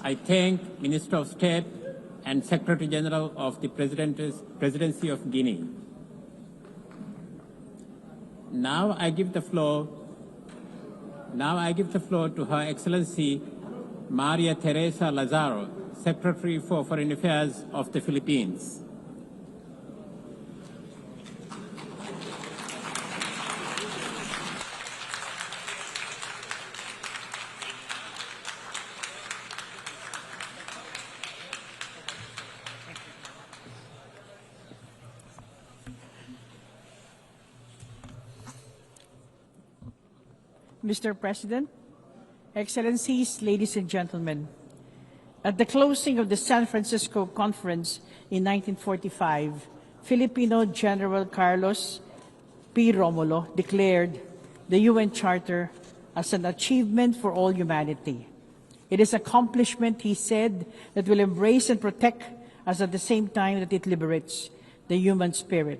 I thank Minister of State and Secretary General of the Presidency of Guinea. Now I give the floor to Her Excellency Maria Teresa Lazaro, Secretary for Foreign Affairs of the Philippines. Mr. President, Excellencies, ladies and gentlemen, at the closing of the San Francisco Conference in 1945, Filipino General Carlos P. Romulo declared the UN Charter as an achievement for all humanity. It is an accomplishment, he said, that will embrace and protect us at the same time that it liberates the human spirit.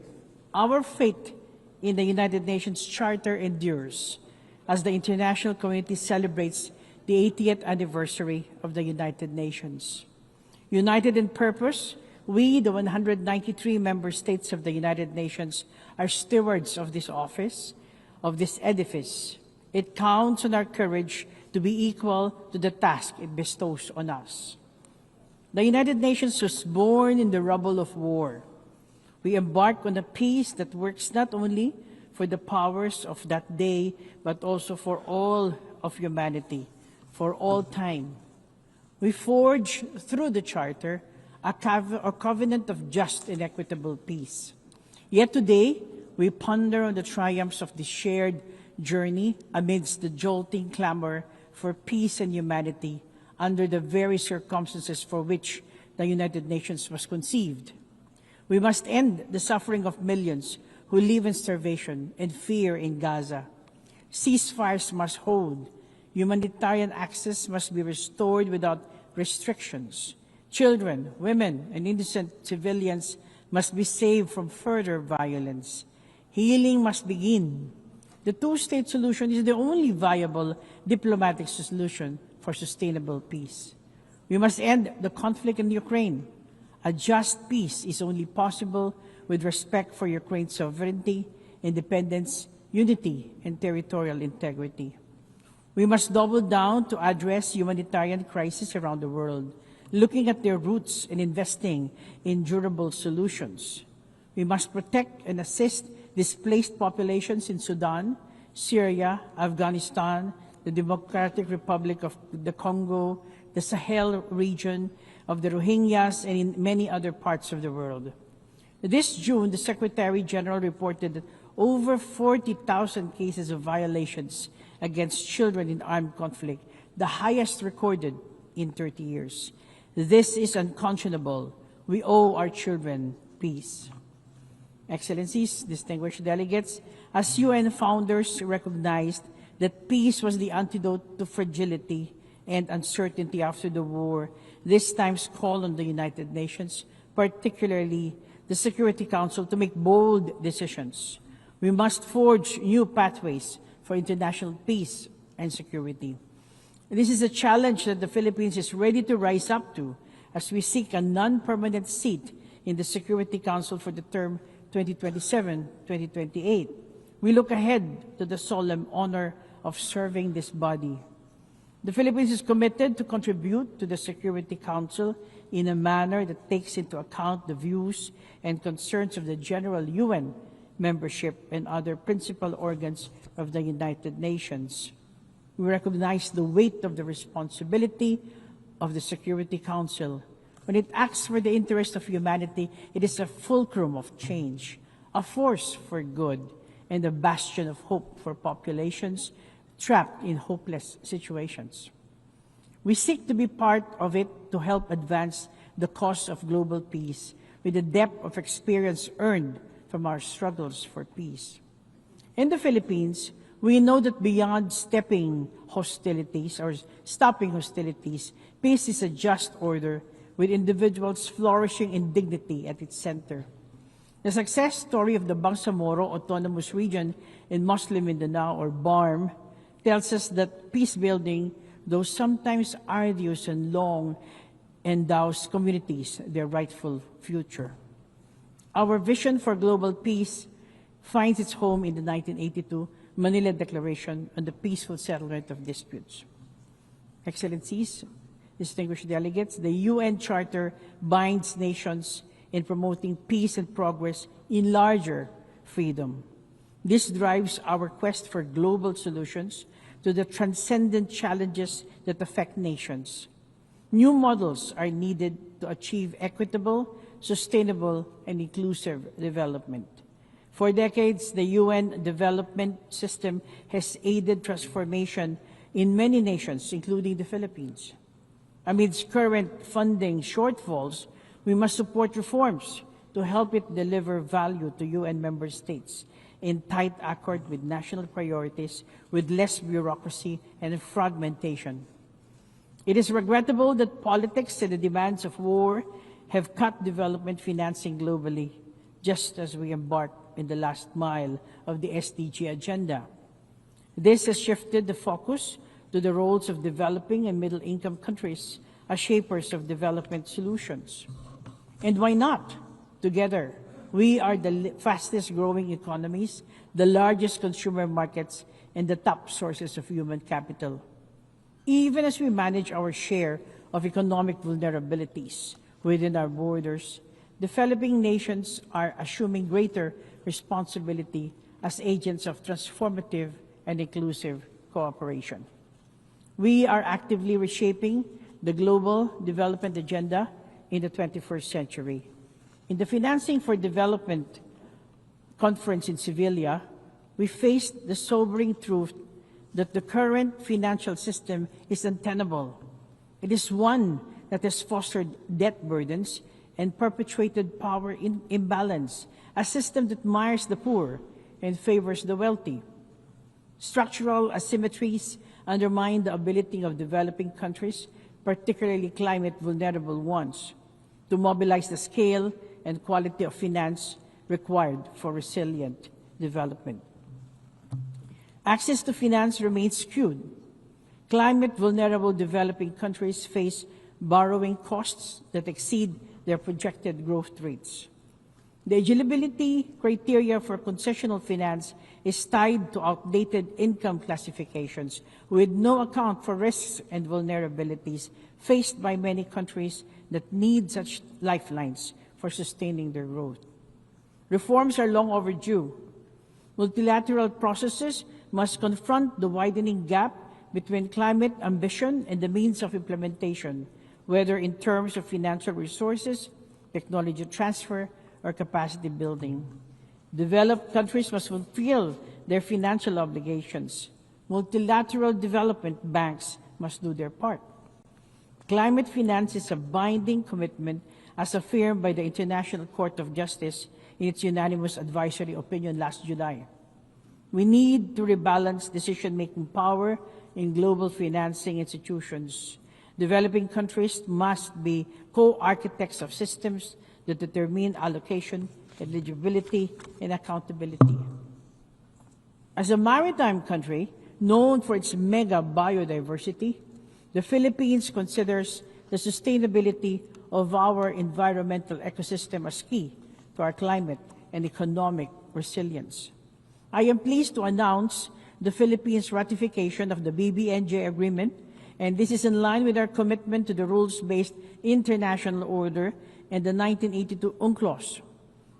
Our faith in the United Nations Charter endures as the international community celebrates the 80th anniversary of the United Nations. United in purpose, we, the 193 member states of the United Nations, are stewards of this office, of this edifice. It counts on our courage to be equal to the task it bestows on us. The United Nations was born in the rubble of war. We embark on a peace that works not only for the powers of that day, but also for all of humanity, for all time. We forge through the Charter a covenant of just and equitable peace. Yet today, we ponder on the triumphs of this shared journey amidst the jolting clamor for peace and humanity under the very circumstances for which the United Nations was conceived. We must end the suffering of millions who live in starvation and fear in Gaza. Ceasefires must hold. Humanitarian access must be restored without restrictions. Children, women, and innocent civilians must be saved from further violence. Healing must begin. The two-state solution is the only viable diplomatic solution for sustainable peace. We must end the conflict in Ukraine. A just peace is only possible with respect for Ukraine's sovereignty, independence, unity, and territorial integrity. We must double down to address humanitarian crises around the world, looking at their roots and investing in durable solutions. We must protect and assist displaced populations in Sudan, Syria, Afghanistan, the Democratic Republic of the Congo, the Sahel region, of the Rohingyas, and in many other parts of the world. This June, the Secretary General reported that over 40,000 cases of violations against children in armed conflict, the highest recorded in 30 years. This is unconscionable. We owe our children peace. Excellencies, distinguished delegates, as UN founders recognized that peace was the antidote to fragility and uncertainty after the war, this time's call on the United Nations, particularly the Security Council, to make bold decisions. We must forge new pathways for international peace and security. This is a challenge that the Philippines is ready to rise up to as we seek a non-permanent seat in the Security Council for the term 2027-2028. We look ahead to the solemn honor of serving this body. The Philippines is committed to contribute to the Security Council in a manner that takes into account the views and concerns of the general UN membership and other principal organs of the United Nations. We recognize the weight of the responsibility of the Security Council. When it acts for the interest of humanity, it is a fulcrum of change, a force for good, and a bastion of hope for populations trapped in hopeless situations. We seek to be part of it to help advance the cause of global peace with the depth of experience earned from our struggles for peace. In the Philippines, we know that beyond stopping hostilities, peace is a just order with individuals flourishing in dignity at its center. The success story of the Bangsamoro Autonomous Region in Muslim Mindanao, or BARM, tells us that peace building those sometimes arduous and long endows communities their rightful future. Our vision for global peace finds its home in the 1982 Manila Declaration on the Peaceful Settlement of Disputes. Excellencies, distinguished delegates, the UN Charter binds nations in promoting peace and progress in larger freedom. This drives our quest for global solutions to the transcendent challenges that affect nations. New models are needed to achieve equitable, sustainable, and inclusive development. For decades, the UN development system has aided transformation in many nations, including the Philippines. Amidst current funding shortfalls, we must support reforms to help it deliver value to UN member states in tight accord with national priorities, with less bureaucracy and fragmentation. It is regrettable that politics and the demands of war have cut development financing globally, just as we embark in the last mile of the SDG agenda. This has shifted the focus to the roles of developing and middle-income countries as shapers of development solutions. And why not? Together, we are the fastest-growing economies, the largest consumer markets, and the top sources of human capital. Even as we manage our share of economic vulnerabilities within our borders, developing nations are assuming greater responsibility as agents of transformative and inclusive cooperation. We are actively reshaping the global development agenda in the 21st century. In the Financing for Development conference in Sevilla, we faced the sobering truth that the current financial system is untenable. It is one that has fostered debt burdens and perpetuated power imbalance, a system that mires the poor and favors the wealthy. Structural asymmetries undermine the ability of developing countries, particularly climate-vulnerable ones, to mobilize the scale and quality of finance required for resilient development. Access to finance remains skewed. Climate-vulnerable developing countries face borrowing costs that exceed their projected growth rates. The eligibility criteria for concessional finance is tied to outdated income classifications with no account for risks and vulnerabilities faced by many countries that need such lifelines for sustaining their growth. Reforms are long overdue. Multilateral processes must confront the widening gap between climate ambition and the means of implementation, whether in terms of financial resources, technology transfer, or capacity building. Developed countries must fulfill their financial obligations. Multilateral development banks must do their part. Climate finance is a binding commitment as affirmed by the International Court of Justice in its unanimous advisory opinion last July. We need to rebalance decision-making power in global financing institutions. Developing countries must be co-architects of systems that determine allocation, eligibility, and accountability. As a maritime country known for its mega biodiversity, the Philippines considers the sustainability of our environmental ecosystem as key to our climate and economic resilience. I am pleased to announce the Philippines' ratification of the BBNJ agreement, and this is in line with our commitment to the rules-based international order and the 1982 UNCLOS.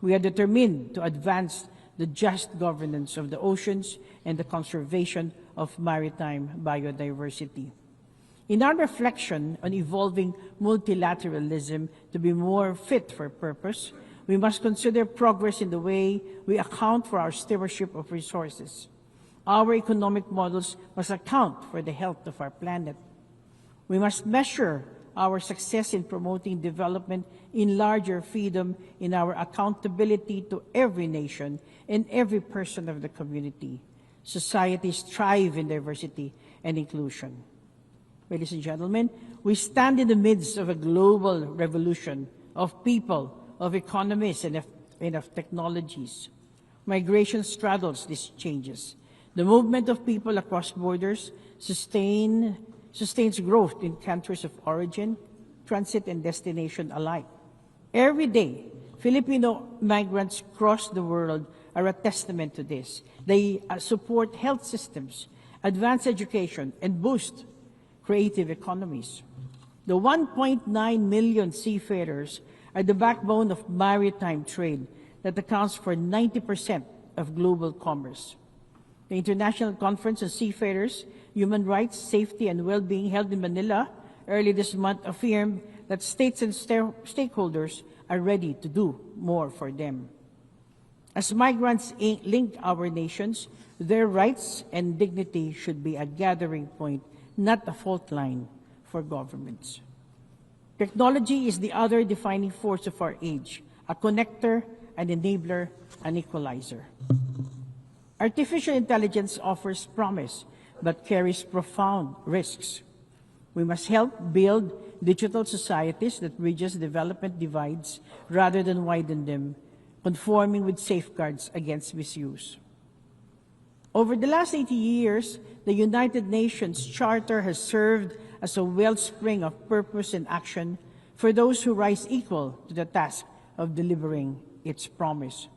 We are determined to advance the just governance of the oceans and the conservation of maritime biodiversity. In our reflection on evolving multilateralism to be more fit for purpose, we must consider progress in the way we account for our stewardship of resources. Our economic models must account for the health of our planet. We must measure our success in promoting development in larger freedom in our accountability to every nation and every person of the community. Societies thrive in diversity and inclusion. Ladies and gentlemen, we stand in the midst of a global revolution of people, of economies, and of technologies. Migration straddles these changes. The movement of people across borders sustain sustains growth in countries of origin, transit, and destination alike. Every day, Filipino migrants across the world are a testament to this. They support health systems, advance education, and boost creative economies. The 1.9 million seafarers are the backbone of maritime trade that accounts for 90% of global commerce. The International Conference on Seafarers, Human Rights, Safety, and Well-being held in Manila early this month affirmed that states and stakeholders are ready to do more for them. As migrants link our nations, their rights and dignity should be a gathering point, not a fault line for governments. Technology is the other defining force of our age, a connector, an enabler, an equalizer. Artificial intelligence offers promise, but carries profound risks. We must help build digital societies that bridges development divides rather than widen them, conforming with safeguards against misuse. Over the last 80 years, the United Nations Charter has served as a wellspring of purpose and action for those who rise equal to the task of delivering its promise.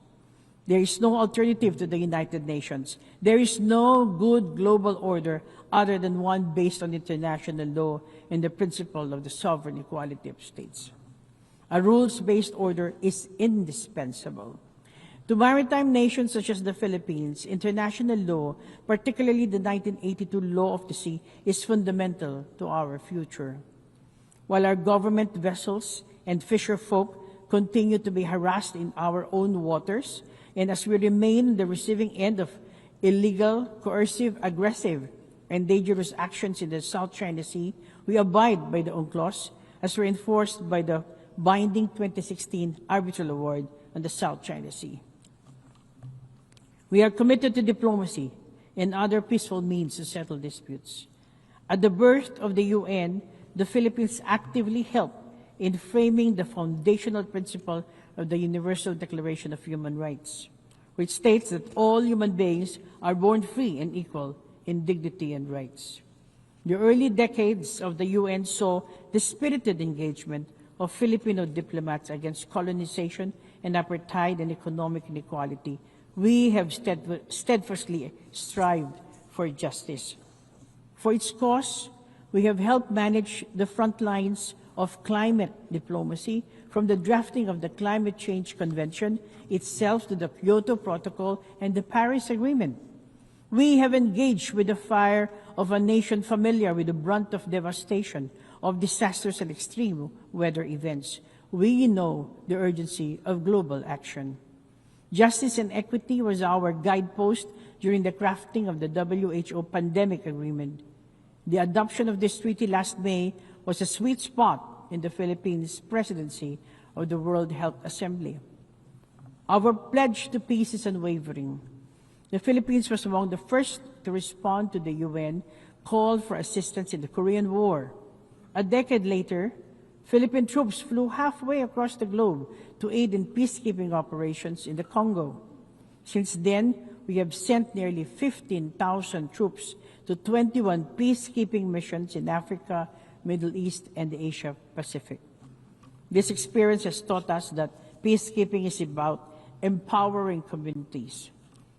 There is no alternative to the United Nations. There is no good global order other than one based on international law and the principle of the sovereign equality of states. A rules-based order is indispensable. To maritime nations such as the Philippines, international law, particularly the 1982 Law of the Sea, is fundamental to our future. While our government vessels and fisher folk continue to be harassed in our own waters, and as we remain the receiving end of illegal, coercive, aggressive, and dangerous actions in the South China Sea, we abide by the UNCLOS as reinforced by the binding 2016 Arbitral Award on the South China Sea. We are committed to diplomacy and other peaceful means to settle disputes. At the birth of the UN, the Philippines actively helped in framing the foundational principle of the Universal Declaration of Human Rights, which states that all human beings are born free and equal in dignity and rights. The early decades of the UN saw the spirited engagement of Filipino diplomats against colonization and apartheid and economic inequality. We have steadfastly strived for justice. For its cause, we have helped manage the front lines of climate diplomacy, from the drafting of the Climate Change Convention itself to the Kyoto Protocol and the Paris Agreement. We have engaged with the fire of a nation familiar with the brunt of devastation, of disasters and extreme weather events. We know the urgency of global action. Justice and equity was our guidepost during the crafting of the WHO Pandemic Agreement. The adoption of this treaty last May was a sweet spot in the Philippines' presidency of the World Health Assembly. Our pledge to peace is unwavering. The Philippines was among the first to respond to the UN call for assistance in the Korean War. A decade later, Philippine troops flew halfway across the globe to aid in peacekeeping operations in the Congo. Since then, we have sent nearly 15,000 troops to 21 peacekeeping missions in Africa, Middle East, and the Asia Pacific. This experience has taught us that peacekeeping is about empowering communities.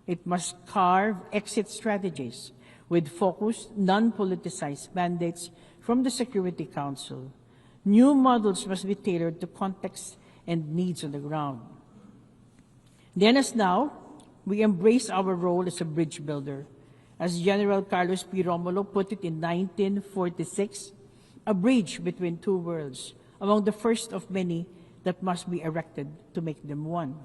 It must carve exit strategies with focused, non-politicized mandates from the Security Council. New models must be tailored to context and needs on the ground. Then as now, we embrace our role as a bridge builder. As General Carlos P. Romulo put it in 1946, a bridge between two worlds, among the first of many that must be erected to make them one.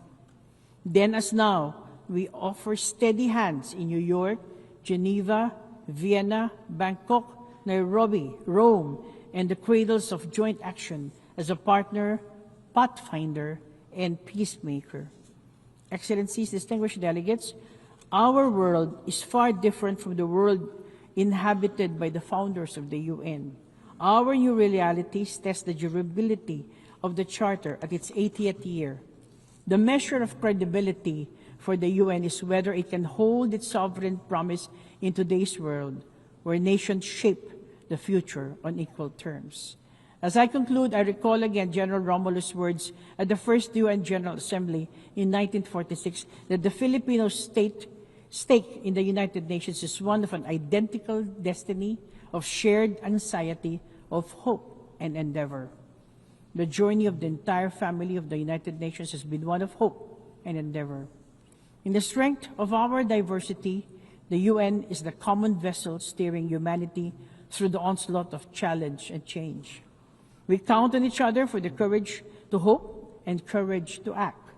Then as now, we offer steady hands in New York, Geneva, Vienna, Bangkok, Nairobi, Rome, and the cradles of joint action as a partner, pathfinder, and peacemaker. Excellencies, distinguished delegates, our world is far different from the world inhabited by the founders of the UN. Our new realities test the durability of the Charter at its 80th year. The measure of credibility for the UN is whether it can hold its sovereign promise in today's world, where nations shape the future on equal terms. As I conclude, I recall again General Romulo's words at the first UN General Assembly in 1946 that the Filipino stake in the United Nations is one of an identical destiny, of shared anxiety, of hope and endeavor. The journey of the entire family of the United Nations has been one of hope and endeavor. In the strength of our diversity, the UN is the common vessel steering humanity through the onslaught of challenge and change. We count on each other for the courage to hope and courage to act.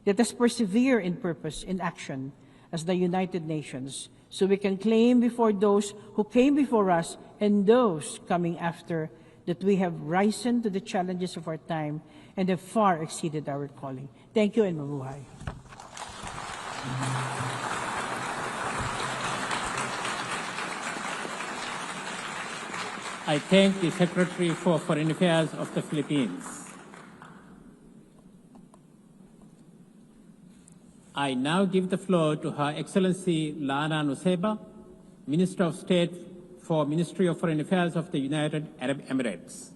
Let us persevere in purpose, in action, as the United Nations, so we can claim before those who came before us and those coming after that we have risen to the challenges of our time and have far exceeded our calling. Thank you and mabuhay. I thank the Secretary for Foreign Affairs of the Philippines. I now give the floor to Her Excellency Lana Nusseibeh, Minister of State for Ministry of Foreign Affairs of the United Arab Emirates.